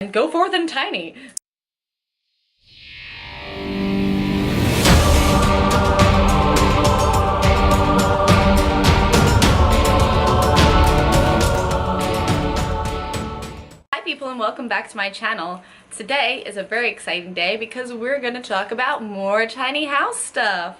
And go forth and tiny! Hi people and welcome back to my channel. Today is a very exciting day because we're going to talk about more tiny house stuff.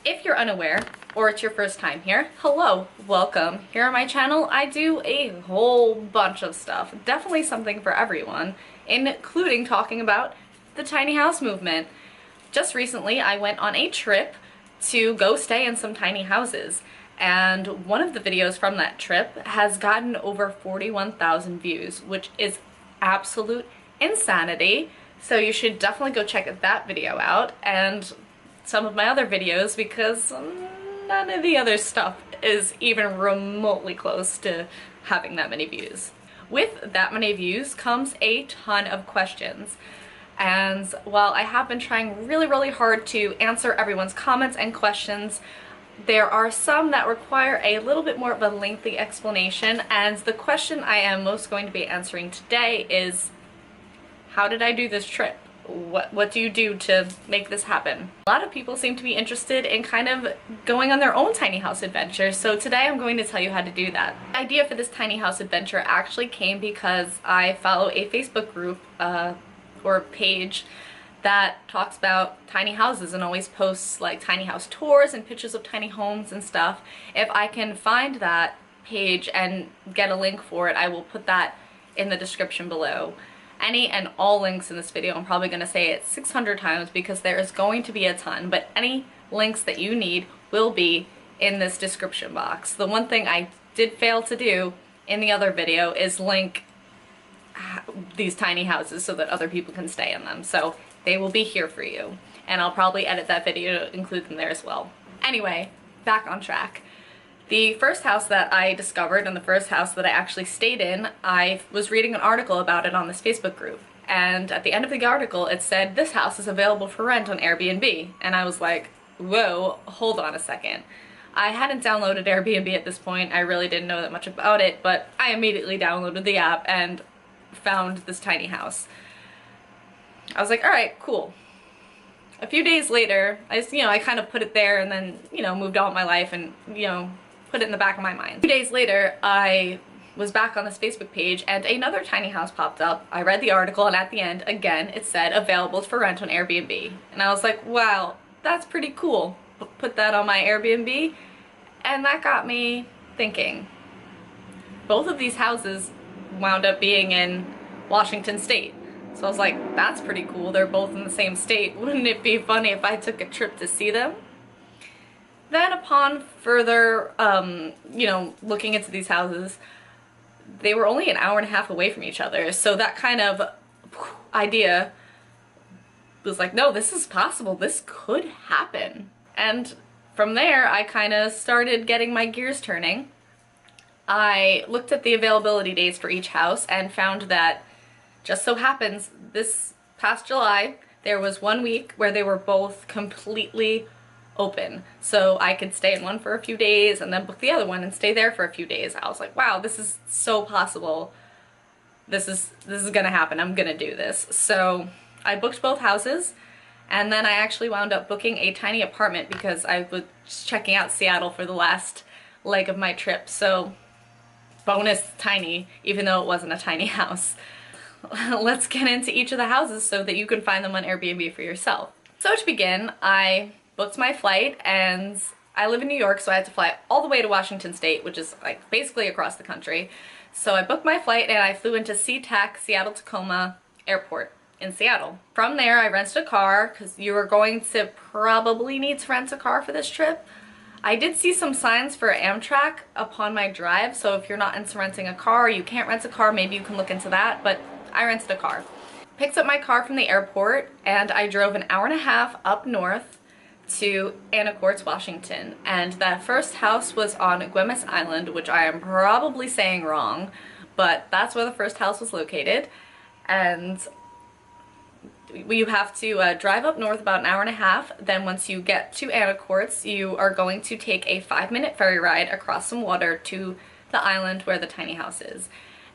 If you're unaware, or it's your first time here, hello, welcome. Here on my channel, I do a whole bunch of stuff. Definitely something for everyone, including talking about the tiny house movement. Just recently, I went on a trip to go stay in some tiny houses, and one of the videos from that trip has gotten over 41,000 views, which is absolute insanity. So you should definitely go check that video out, and some of my other videos, because none of the other stuff is even remotely close to having that many views. With that many views comes a ton of questions. And while I have been trying really hard to answer everyone's comments and questions, there are some that require a little bit more of a lengthy explanation, and the question I am most going to be answering today is, how did I do this trip? What do you do to make this happen? A lot of people seem to be interested in kind of going on their own tiny house adventure, so today I'm going to tell you how to do that. The idea for this tiny house adventure actually came because I follow a Facebook group or page that talks about tiny houses and always posts like tiny house tours and pictures of tiny homes and stuff. If I can find that page and get a link for it, I will put that in the description below. Any and all links in this video, I'm probably going to say it 600 times because there is going to be a ton, but any links that you need will be in this description box. The one thing I did fail to do in the other video is link these tiny houses so that other people can stay in them, so they will be here for you, and I'll probably edit that video to include them there as well. Anyway, back on track. The first house that I discovered and the first house that I actually stayed in, I was reading an article about it on this Facebook group, and at the end of the article it said, this house is available for rent on Airbnb, and I was like, whoa, hold on a second. I hadn't downloaded Airbnb at this point, I really didn't know that much about it, but I immediately downloaded the app and found this tiny house. I was like, alright, cool. A few days later, I kind of put it there and then, moved on with my life and, put it in the back of my mind. A few days later, I was back on this Facebook page and another tiny house popped up. I read the article and at the end, again, it said available for rent on Airbnb. And I was like, wow, that's pretty cool. Put that on my Airbnb, and that got me thinking. Both of these houses wound up being in Washington State. So I was like, that's pretty cool. They're both in the same state. Wouldn't it be funny if I took a trip to see them? Then upon further, looking into these houses, they were only an hour and a half away from each other. So that kind of idea was like, no, this is possible. This could happen. And from there, I kind of started getting my gears turning. I looked at the availability days for each house and found that just so happens this past July, there was 1 week where they were both completely open. So I could stay in one for a few days and then book the other one and stay there for a few days. I was like, wow, this is so possible. This is gonna happen. I'm gonna do this. So I booked both houses, and then I actually wound up booking a tiny apartment because I was checking out Seattle for the last leg of my trip. So bonus tiny, even though it wasn't a tiny house. Let's get into each of the houses so that you can find them on Airbnb for yourself. So to begin, I booked my flight, and I live in New York, so I had to fly all the way to Washington State, which is like basically across the country. So I booked my flight and I flew into Tack, Seattle-Tacoma Airport in Seattle. From there, I rented a car because you are going to probably need to rent a car for this trip. I did see some signs for Amtrak upon my drive, so if you're not into renting a car, you can't rent a car, maybe you can look into that, but I rented a car. Picked up my car from the airport, and I drove an hour and a half up north to Anacortes, Washington, and that first house was on Guemes Island, which I am probably saying wrong, but that's where the first house was located. And you have to drive up north about an hour and a half. Then once you get to Anacortes, you are going to take a 5-minute ferry ride across some water to the island where the tiny house is.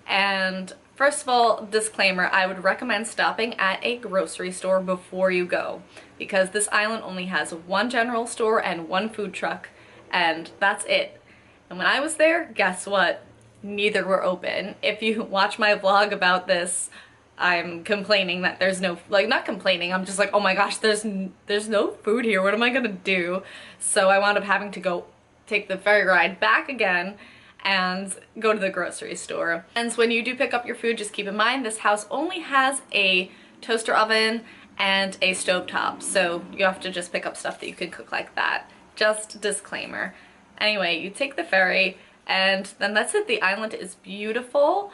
And First of all, disclaimer, I would recommend stopping at a grocery store before you go, because this island only has one general store and one food truck, and that's it. And when I was there, guess what? Neither were open. If you watch my vlog about this, I'm complaining that there's no, like, not complaining, I'm just like, oh my gosh, there's no food here, what am I gonna do? So I wound up having to go take the ferry ride back again and go to the grocery store. And when you do pick up your food, just keep in mind this house only has a toaster oven and a stovetop, so you have to just pick up stuff that you can cook like that. Just disclaimer. Anyway, you take the ferry and then that's it. The island is beautiful.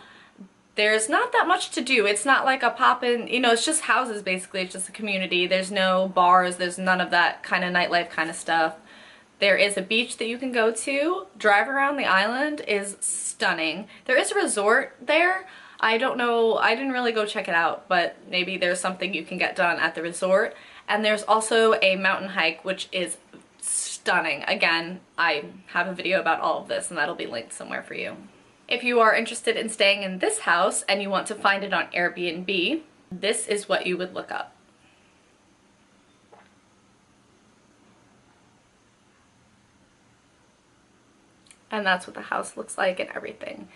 There's not that much to do. It's not like a pop-in, you know, it's just houses basically. It's just a community. There's no bars, there's none of that kind of nightlife kind of stuff. There is a beach that you can go to. Drive around the island is stunning. There is a resort there. I don't know, I didn't really go check it out, but maybe there's something you can get done at the resort. And there's also a mountain hike, which is stunning. Again, I have a video about all of this and that'll be linked somewhere for you. If you are interested in staying in this house and you want to find it on Airbnb, this is what you would look up. And that's what the house looks like and everything.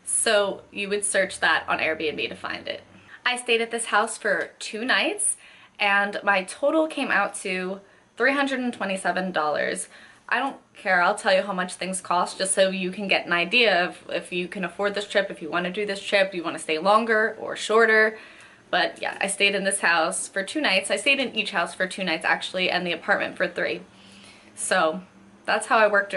So you would search that on Airbnb to find it. I stayed at this house for 2 nights and my total came out to $327. I don't care, I'll tell you how much things cost just so you can get an idea of if you can afford this trip, if you want to do this trip, you want to stay longer or shorter. But yeah, I stayed in this house for 2 nights. I stayed in each house for 2 nights actually, and the apartment for 3. So that's how I worked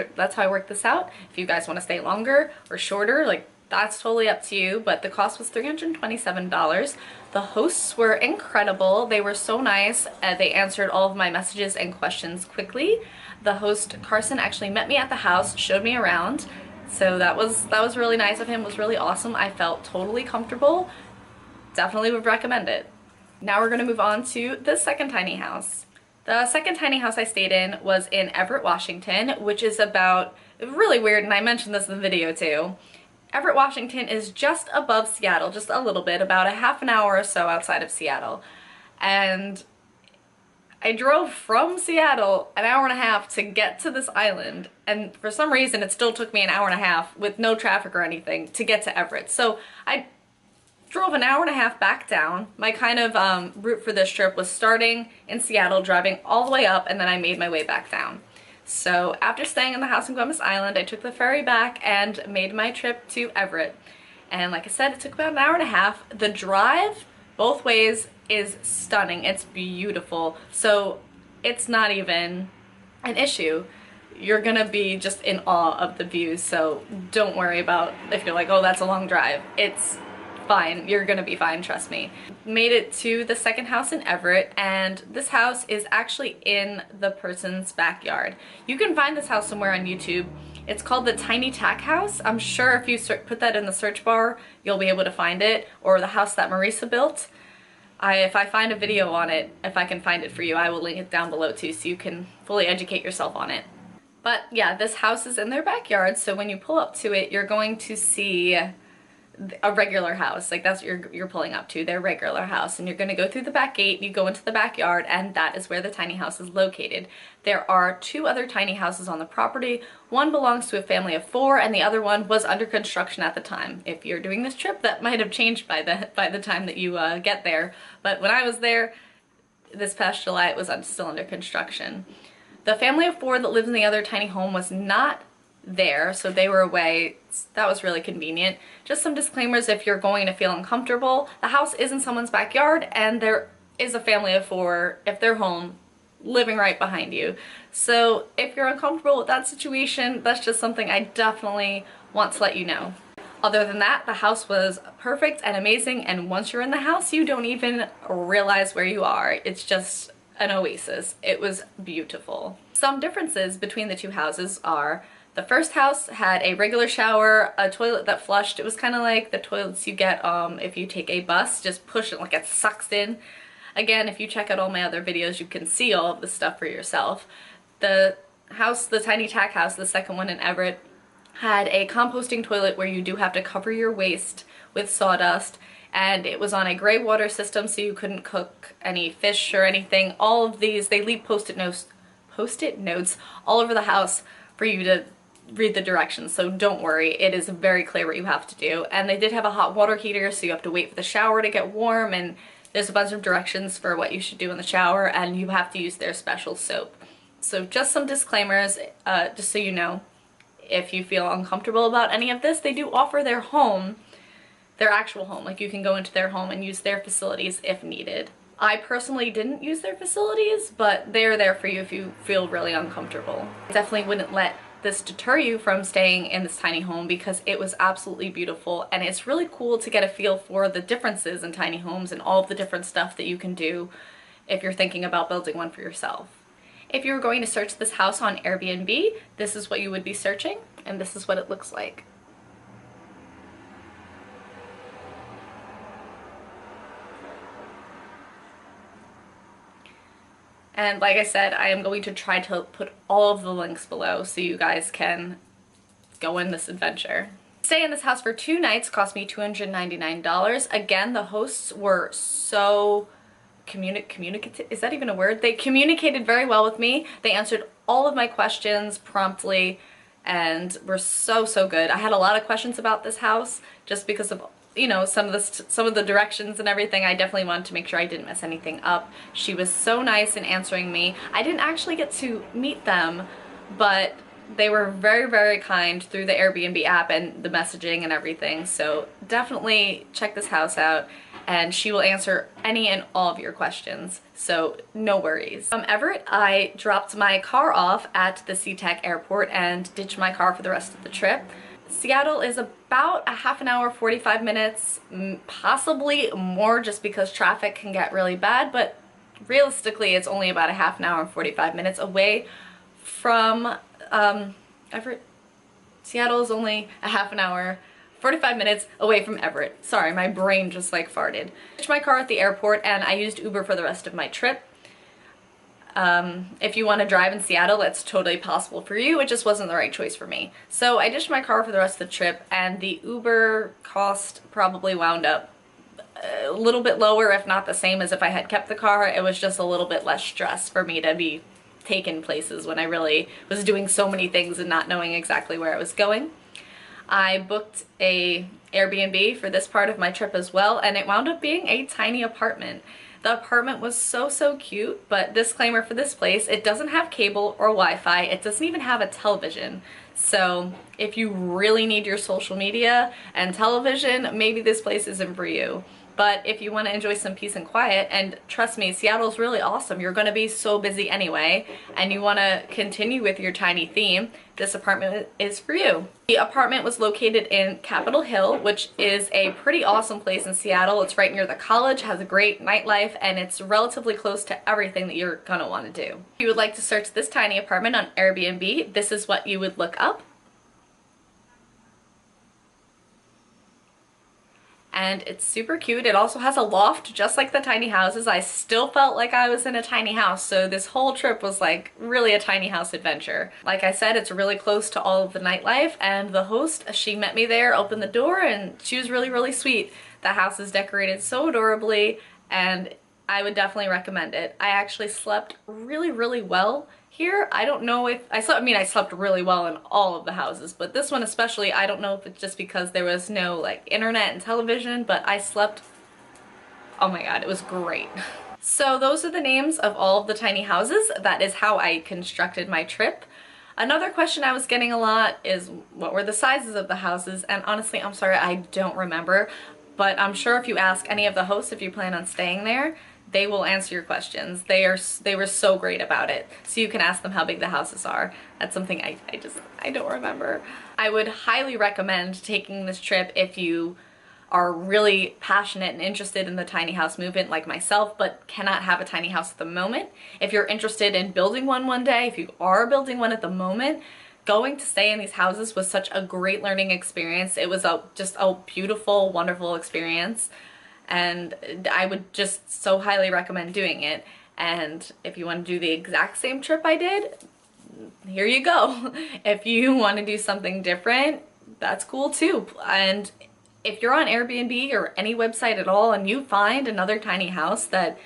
this out. If you guys want to stay longer or shorter, like, that's totally up to you, but the cost was $327. The hosts were incredible. They were so nice. They answered all of my messages and questions quickly. The host, Carson, actually met me at the house, showed me around. So that was really nice of him. It was really awesome. I felt totally comfortable. Definitely would recommend it. Now we're gonna move on to the second tiny house. The second tiny house I stayed in was in Everett, Washington, which is about, really weird, and I mentioned this in the video too. Everett, Washington is just above Seattle, just a little bit, about a half an hour or so outside of Seattle. And I drove from Seattle an hour and a half to get to this island, and for some reason it still took me an hour and a half with no traffic or anything to get to Everett. So I drove an hour and a half back down. My kind of route for this trip was starting in Seattle, driving all the way up, and then I made my way back down. So after staying in the house in Guemes Island, I took the ferry back and made my trip to Everett. And like I said, it took about an hour and a half. The drive both ways is stunning. It's beautiful. So it's not even an issue. You're gonna be just in awe of the views, so don't worry about if you're like, oh, that's a long drive. It's fine. You're gonna be fine, trust me. Made it to the second house in Everett, and this house is actually in the person's backyard. You can find this house somewhere on YouTube. It's called the Tiny Tack House. I'm sure if you put that in the search bar, you'll be able to find it, or the house that Marisa built. If I find a video on it, if I can find it for you, I will link it down below too, so you can fully educate yourself on it. But yeah, this house is in their backyard, so when you pull up to it, you're going to see a regular house. Like, that's what you're pulling up to, their regular house, and you're going to go through the back gate, you go into the backyard, and that is where the tiny house is located. There are 2 other tiny houses on the property. One belongs to a family of 4, and the other one was under construction at the time. If you're doing this trip, that might have changed by the time that you get there, but when I was there this past July, it was still under construction. The family of 4 that lived in the other tiny home was not there, so they were away. That was really convenient. Just some disclaimers if you're going to feel uncomfortable. The house is in someone's backyard, and there is a family of 4, if they're home, living right behind you. So if you're uncomfortable with that situation, that's just something I definitely want to let you know. Other than that, the house was perfect and amazing, and once you're in the house, you don't even realize where you are. It's just an oasis. It was beautiful. Some differences between the 2 houses are the first house had a regular shower, a toilet that flushed. It was kind of like the toilets you get if you take a bus, just push it like it sucks in. Again, if you check out all my other videos, you can see all of this stuff for yourself. The house, the Tiny Tack House, the second one in Everett, had a composting toilet where you do have to cover your waste with sawdust, and it was on a gray water system, so you couldn't cook any fish or anything. All of these, they leave post-it notes all over the house for you to read the directions, so don't worry, it is very clear what you have to do. And they did have a hot water heater, so you have to wait for the shower to get warm, and there's a bunch of directions for what you should do in the shower, and you have to use their special soap. So just some disclaimers, just so you know, if you feel uncomfortable about any of this, they do offer their home, their actual home. Like, you can go into their home and use their facilities if needed. I personally didn't use their facilities, but they're there for you if you feel really uncomfortable. I definitely wouldn't let this deter you from staying in this tiny home because it was absolutely beautiful, and it's really cool to get a feel for the differences in tiny homes and all of the different stuff that you can do if you're thinking about building one for yourself. If you were going to search this house on Airbnb, this is what you would be searching, and this is what it looks like. And like I said, I am going to try to put all of the links below so you guys can go in this adventure. Stay in this house for 2 nights cost me $299. Again, the hosts were so communicative. Is that even a word? They communicated very well with me. They answered all of my questions promptly and were so good. I had a lot of questions about this house just because of, you know, some of the directions and everything. I definitely wanted to make sure I didn't mess anything up. She was so nice in answering me. I didn't actually get to meet them, but they were very kind through the Airbnb app and the messaging and everything. So definitely check this house out, and she will answer any and all of your questions, so no worries. From Everett, I dropped my car off at the Tack airport and ditched my car for the rest of the trip. Seattle is about a half an hour, 45 minutes, possibly more just because traffic can get really bad, but realistically it's only about a half an hour and 45 minutes away from Everett. Seattle is only a half an hour, 45 minutes away from Everett. Sorry, my brain just like farted. I ditched my car at the airport and I used Uber for the rest of my trip. If you want to drive in Seattle, that's totally possible for you. It just wasn't the right choice for me. So I ditched my car for the rest of the trip, and the Uber cost probably wound up a little bit lower, if not the same as if I had kept the car. It was just a little bit less stress for me to be taken places when I really was doing so many things and not knowing exactly where I was going. I booked a Airbnb for this part of my trip as well, and it wound up being a tiny apartment. The apartment was so cute, but disclaimer for this place, it doesn't have cable or Wi-Fi. It doesn't even have a television. So if you really need your social media and television, maybe this place isn't for you. But if you want to enjoy some peace and quiet, and trust me, Seattle's really awesome. You're going to be so busy anyway, and you want to continue with your tiny theme, this apartment is for you. The apartment was located in Capitol Hill, which is a pretty awesome place in Seattle. It's right near the college, has a great nightlife, and it's relatively close to everything that you're going to want to do. If you would like to search this tiny apartment on Airbnb, this is what you would look up. And it's super cute. It also has a loft just like the tiny houses. I still felt like I was in a tiny house, so this whole trip was like really a tiny house adventure. Like I said, it's really close to all of the nightlife, and the host, she met me there, opened the door, and she was really sweet. The house is decorated so adorably, and I would definitely recommend it. I actually slept really well here. I don't know if I slept really well in all of the houses, but this one especially, I don't know if it's just because there was no like internet and television, but I slept, oh my god, it was great. So those are the names of all of the tiny houses. That is how I constructed my trip. Another question I was getting a lot is what were the sizes of the houses, and honestly, I'm sorry, I don't remember, but I'm sure if you ask any of the hosts if you plan on staying there, they will answer your questions. They were so great about it. So you can ask them how big the houses are. That's something I don't remember. I would highly recommend taking this trip if you are really passionate and interested in the tiny house movement like myself, but cannot have a tiny house at the moment. If you're interested in building one day, if you are building one at the moment, going to stay in these houses was such a great learning experience. It was just a beautiful, wonderful experience. And I would just so highly recommend doing it. And if you want to do the exact same trip I did, here you go. If you want to do something different, that's cool too. And if you're on Airbnb or any website at all and you find another tiny house that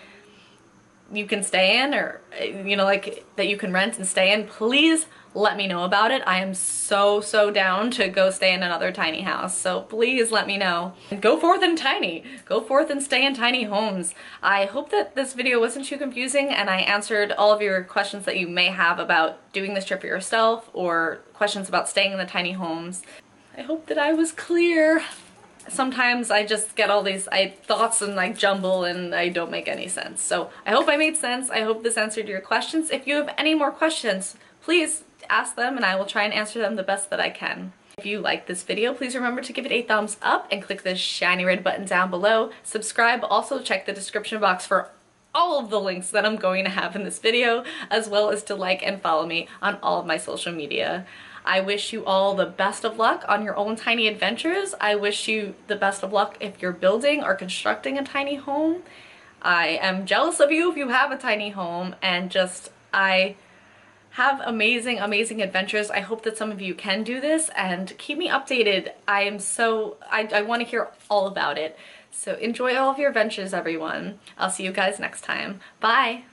you can stay in, or like that you can rent and stay in, please let me know about it. I am so down to go stay in another tiny house, so please let me know. And go forth and stay in tiny homes. I hope that this video wasn't too confusing and I answered all of your questions that you may have about doing this trip for yourself or questions about staying in the tiny homes. I hope that I was clear. Sometimes I just get all these thoughts and I jumble and I don't make any sense. So I hope I made sense. I hope this answered your questions. If you have any more questions, please ask them and I will try and answer them the best that I can. If you like this video, please remember to give it a thumbs up and click the shiny red button down below. Subscribe. Also check the description box for all of the links that I'm going to have in this video, as well as to like and follow me on all of my social media. I wish you all the best of luck on your own tiny adventures. I wish you the best of luck if you're building or constructing a tiny home. I am jealous of you if you have a tiny home, and I have amazing adventures. I hope that some of you can do this and keep me updated. I want to hear all about it. So enjoy all of your adventures, everyone. I'll see you guys next time. Bye!